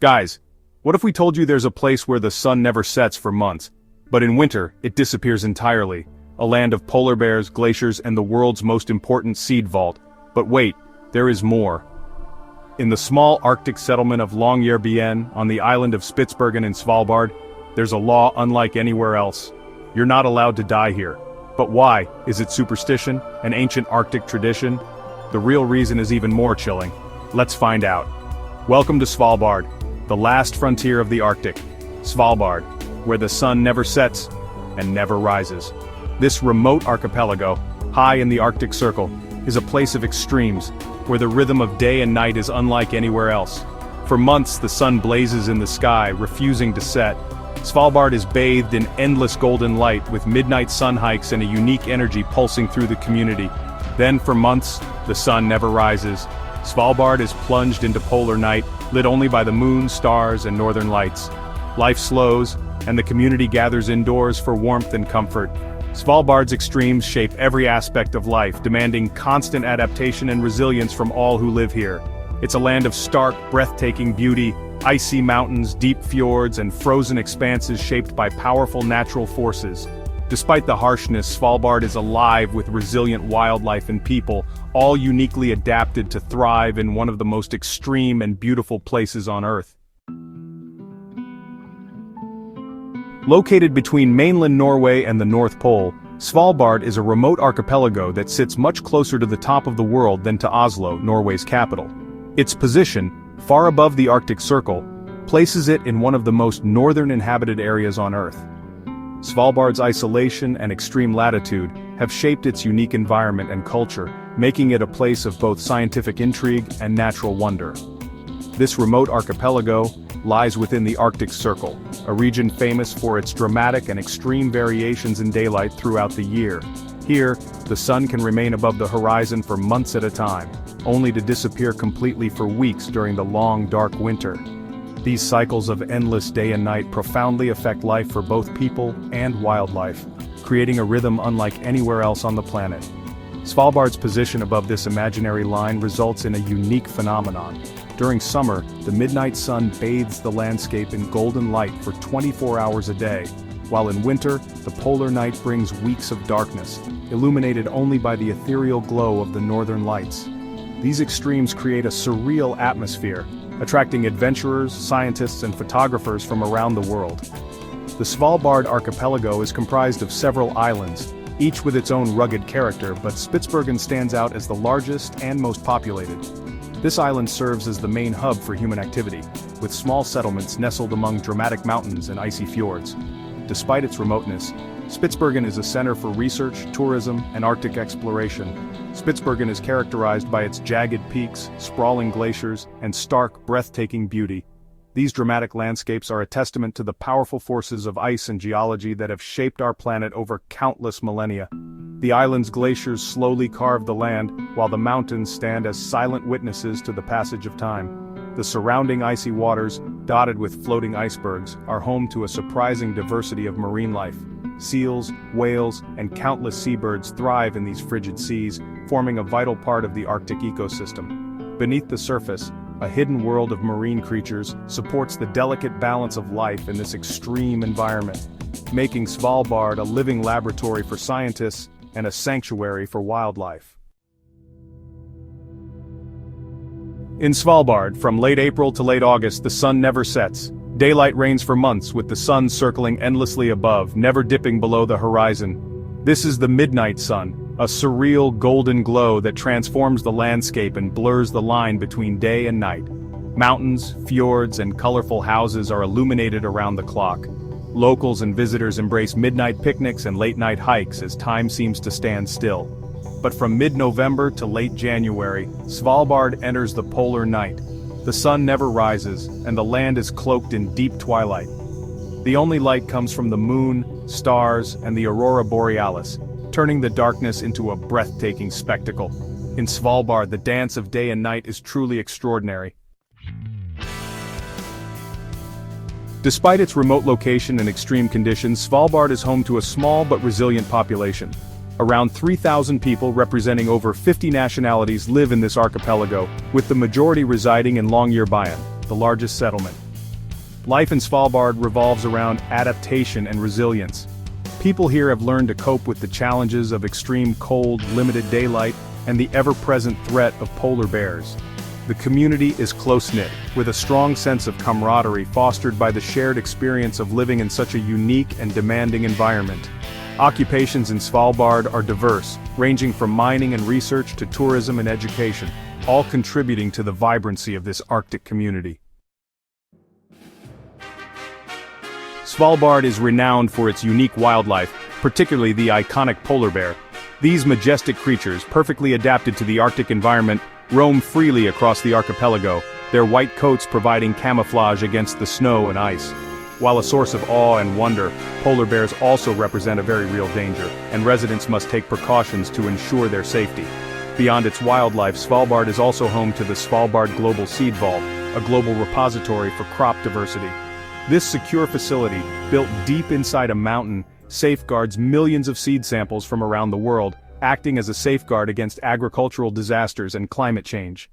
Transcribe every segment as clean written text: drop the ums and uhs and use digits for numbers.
Guys, what if we told you there's a place where the sun never sets for months, but in winter, it disappears entirely? A land of polar bears, glaciers, and the world's most important seed vault. But wait, there is more. In the small Arctic settlement of Longyearbyen, on the island of Spitsbergen in Svalbard, there's a law unlike anywhere else. You're not allowed to die here. But why? Is it superstition? An ancient Arctic tradition? The real reason is even more chilling. Let's find out. Welcome to Svalbard, the last frontier of the Arctic. Svalbard, where the sun never sets and never rises. This remote archipelago, high in the Arctic Circle, is a place of extremes, where the rhythm of day and night is unlike anywhere else. For months the sun blazes in the sky, refusing to set. Svalbard is bathed in endless golden light, with midnight sun hikes and a unique energy pulsing through the community. Then for months, the sun never rises. Svalbard is plunged into polar night, lit only by the moon, stars, and northern lights. Life slows, and the community gathers indoors for warmth and comfort. Svalbard's extremes shape every aspect of life, demanding constant adaptation and resilience from all who live here. It's a land of stark, breathtaking beauty, icy mountains, deep fjords, and frozen expanses shaped by powerful natural forces. Despite the harshness, Svalbard is alive with resilient wildlife and people, all uniquely adapted to thrive in one of the most extreme and beautiful places on Earth. Located between mainland Norway and the North Pole, Svalbard is a remote archipelago that sits much closer to the top of the world than to Oslo, Norway's capital. Its position, far above the Arctic Circle, places it in one of the most northern inhabited areas on Earth. Svalbard's isolation and extreme latitude have shaped its unique environment and culture, making it a place of both scientific intrigue and natural wonder. This remote archipelago lies within the Arctic Circle, a region famous for its dramatic and extreme variations in daylight throughout the year. Here, the sun can remain above the horizon for months at a time, only to disappear completely for weeks during the long, dark winter. These cycles of endless day and night profoundly affect life for both people and wildlife, creating a rhythm unlike anywhere else on the planet. Svalbard's position above this imaginary line results in a unique phenomenon. During summer, the midnight sun bathes the landscape in golden light for 24 hours a day, while in winter, the polar night brings weeks of darkness, illuminated only by the ethereal glow of the northern lights. These extremes create a surreal atmosphere, attracting adventurers, scientists, and photographers from around the world. The Svalbard archipelago is comprised of several islands, each with its own rugged character, but Spitsbergen stands out as the largest and most populated. This island serves as the main hub for human activity, with small settlements nestled among dramatic mountains and icy fjords. Despite its remoteness, Spitsbergen is a center for research, tourism, and Arctic exploration. Spitsbergen is characterized by its jagged peaks, sprawling glaciers, and stark, breathtaking beauty. These dramatic landscapes are a testament to the powerful forces of ice and geology that have shaped our planet over countless millennia. The island's glaciers slowly carve the land, while the mountains stand as silent witnesses to the passage of time. The surrounding icy waters, dotted with floating icebergs, are home to a surprising diversity of marine life. Seals, whales, and countless seabirds thrive in these frigid seas, forming a vital part of the Arctic ecosystem. Beneath the surface, a hidden world of marine creatures supports the delicate balance of life in this extreme environment, making Svalbard a living laboratory for scientists and a sanctuary for wildlife. In Svalbard, from late April to late August, the sun never sets. Daylight reigns for months, with the sun circling endlessly above, never dipping below the horizon. This is the midnight sun, a surreal golden glow that transforms the landscape and blurs the line between day and night. Mountains, fjords, and colorful houses are illuminated around the clock. Locals and visitors embrace midnight picnics and late-night hikes as time seems to stand still. But from mid-November to late January, Svalbard enters the polar night. The sun never rises, and the land is cloaked in deep twilight. The only light comes from the moon, stars, and the aurora borealis, turning the darkness into a breathtaking spectacle. In Svalbard, the dance of day and night is truly extraordinary. Despite its remote location and extreme conditions, Svalbard is home to a small but resilient population. Around 3,000 people representing over 50 nationalities live in this archipelago, with the majority residing in Longyearbyen, the largest settlement. Life in Svalbard revolves around adaptation and resilience. People here have learned to cope with the challenges of extreme cold, limited daylight, and the ever-present threat of polar bears. The community is close-knit, with a strong sense of camaraderie fostered by the shared experience of living in such a unique and demanding environment. Occupations in Svalbard are diverse, ranging from mining and research to tourism and education, all contributing to the vibrancy of this Arctic community. Svalbard is renowned for its unique wildlife, particularly the iconic polar bear. These majestic creatures, perfectly adapted to the Arctic environment, roam freely across the archipelago, their white coats providing camouflage against the snow and ice. While a source of awe and wonder, polar bears also represent a very real danger, and residents must take precautions to ensure their safety. Beyond its wildlife, Svalbard is also home to the Svalbard Global Seed Vault, a global repository for crop diversity. This secure facility, built deep inside a mountain, safeguards millions of seed samples from around the world, acting as a safeguard against agricultural disasters and climate change.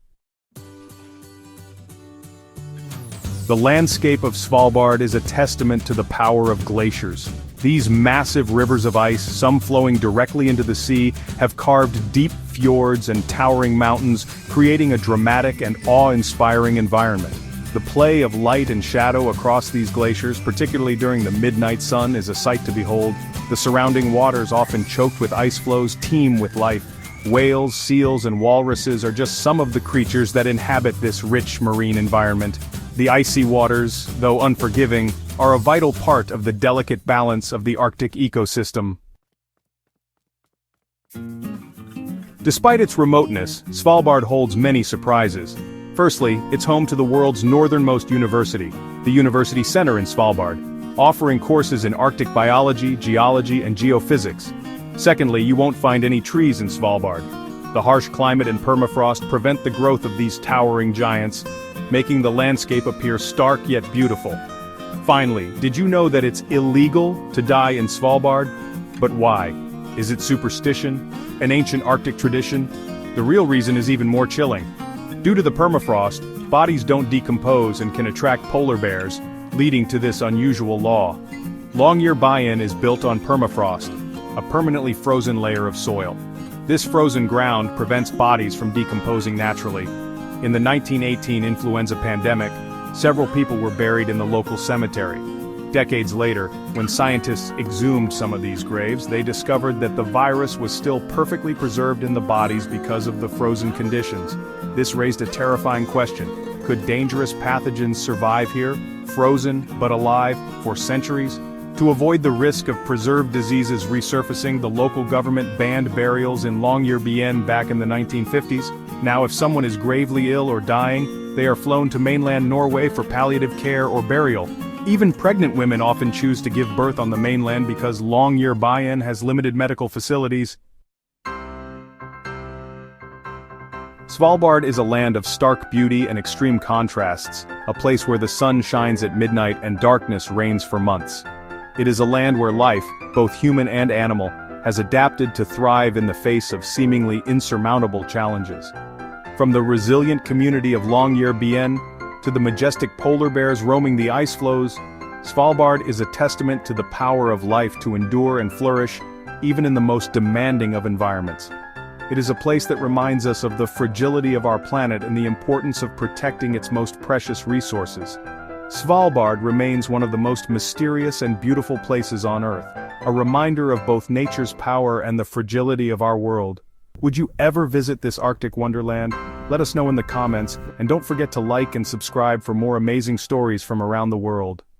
The landscape of Svalbard is a testament to the power of glaciers. These massive rivers of ice, some flowing directly into the sea, have carved deep fjords and towering mountains, creating a dramatic and awe-inspiring environment. The play of light and shadow across these glaciers, particularly during the midnight sun, is a sight to behold. The surrounding waters, often choked with ice floes, teem with life. Whales, seals, and walruses are just some of the creatures that inhabit this rich marine environment. The icy waters, though unforgiving, are a vital part of the delicate balance of the Arctic ecosystem. Despite its remoteness, Svalbard holds many surprises. Firstly, it's home to the world's northernmost university, the University Center in Svalbard, offering courses in Arctic biology, geology, and geophysics. Secondly, you won't find any trees in Svalbard. The harsh climate and permafrost prevent the growth of these towering giants, making the landscape appear stark yet beautiful. Finally, did you know that it's illegal to die in Svalbard? But why? Is it superstition? An ancient Arctic tradition? The real reason is even more chilling. Due to the permafrost, bodies don't decompose and can attract polar bears, leading to this unusual law. Longyearbyen is built on permafrost, a permanently frozen layer of soil. This frozen ground prevents bodies from decomposing naturally. In the 1918 influenza pandemic, several people were buried in the local cemetery. Decades later, when scientists exhumed some of these graves, they discovered that the virus was still perfectly preserved in the bodies because of the frozen conditions. This raised a terrifying question. Could dangerous pathogens survive here, frozen but alive, for centuries? To avoid the risk of preserved diseases resurfacing, the local government banned burials in Longyearbyen back in the 1950s. Now if someone is gravely ill or dying, they are flown to mainland Norway for palliative care or burial. Even pregnant women often choose to give birth on the mainland because Longyearbyen has limited medical facilities. Svalbard is a land of stark beauty and extreme contrasts, a place where the sun shines at midnight and darkness reigns for months. It is a land where life, both human and animal, has adapted to thrive in the face of seemingly insurmountable challenges. From the resilient community of Longyearbyen to the majestic polar bears roaming the ice floes, Svalbard is a testament to the power of life to endure and flourish, even in the most demanding of environments. It is a place that reminds us of the fragility of our planet and the importance of protecting its most precious resources. Svalbard remains one of the most mysterious and beautiful places on Earth, a reminder of both nature's power and the fragility of our world. Would you ever visit this Arctic wonderland? Let us know in the comments, and don't forget to like and subscribe for more amazing stories from around the world.